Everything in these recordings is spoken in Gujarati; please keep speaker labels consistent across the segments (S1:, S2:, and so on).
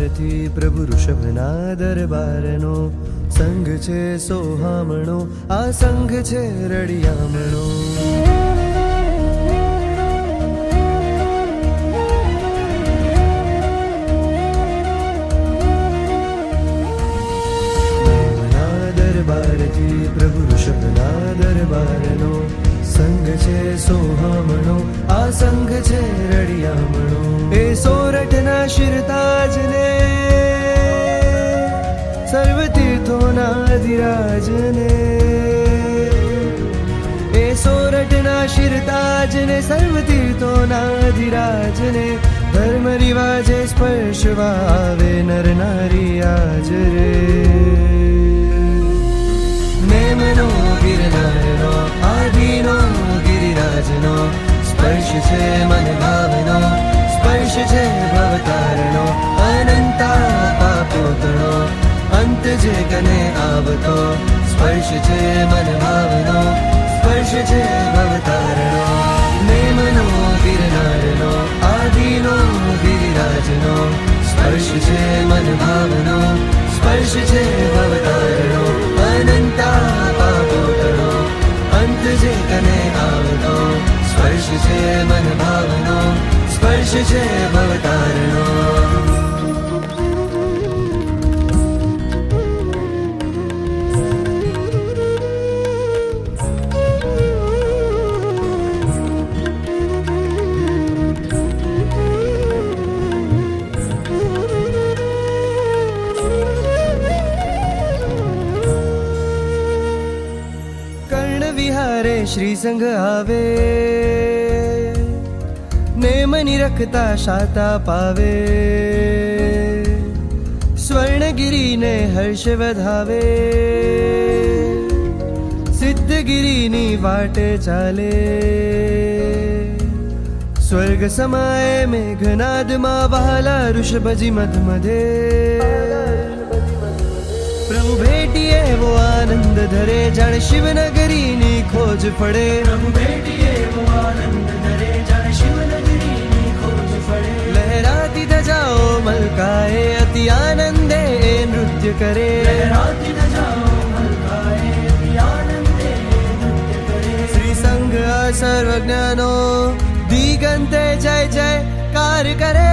S1: બારથી પ્રભુ ઋષભના દરબારનો સંઘ છે સોહામણો, આ સંઘ છે રળિયામણો. દરબારથી પ્રભુ ઋષભના દરબારનો સંઘ છે સોહામણો, આ સંઘ છે રળિયામણો. એ સોરઠના શિરતાજને, સર્વ તીર્થોના અધિરાજને, એ સોરઠના શિરતાજને, સર્વ તીર્થોના અધિરાજને, ધર્મ રિવાજે સ્પર્શવા આવે નર નારી આજ રે. નેમનો ગિરનારનો, આદિનો ગિરિરાજનો, સ્પર્શ છે મન ભાવનો, સ્પર્શ છે ભવતારણો, અનંતા પાપોતણો, અંત જે કને આવતો, સ્પર્શ છે મન ભાવનો, સ્પર્શ છે ભવતારણો. નેમનો ગિરનારનો, આદિનો ગિરિરાજનો, સ્પર્શ છે મન ભાવનો, સ્પર્શ છે ભવતારણો, અનંતા પાપોતણો, અંત જે કને આવતો, સ્પર્શ છે મન ભાવનો, સ્પર્શ છે ભવતારણો. વિહારે શ્રી સંઘ આવે, નેમની રખતા શાતા પાવે, સ્વર્ણગિરીને હર્ષ વધાવે, સિદ્ધગિરીની વાટે ચાલે. સ્વર્ગ સમાય મેઘનાદમાં વહાલા ઋષભજી મધમધે, પ્રભુ ભેટીએ એવો આનંદ ધરે, જાણે શિવનગરીની ખોજ પડે. પ્રભુ ભેટીએ એવો આનંદ ધરે, જાણે શિવનગરીની ખોજ પડે. લહેરાતી ધજાઓ મલકાએ, અતિ આનંદે એ નૃત્ય કરે. લહેરાતી ધજાઓ મલકાએ, અતિ આનંદે એ નૃત્ય કરે. શ્રી સંઘ આ સર્વજ્ઞાનો, દિગંતે જય જયકાર કરે.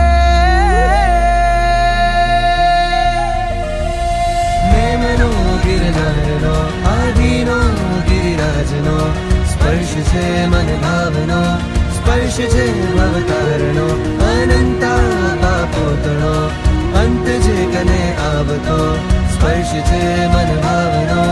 S1: નેમનો ગિરનારનો, આદિનો ગિરિરાજનો, સ્પર્શ છે મન ભાવનો, સ્પર્શ છે ભવતારણો, અનંતા પાપોતણો, અંત જે કને આવતો, સ્પર્શ છે મન ભાવનો,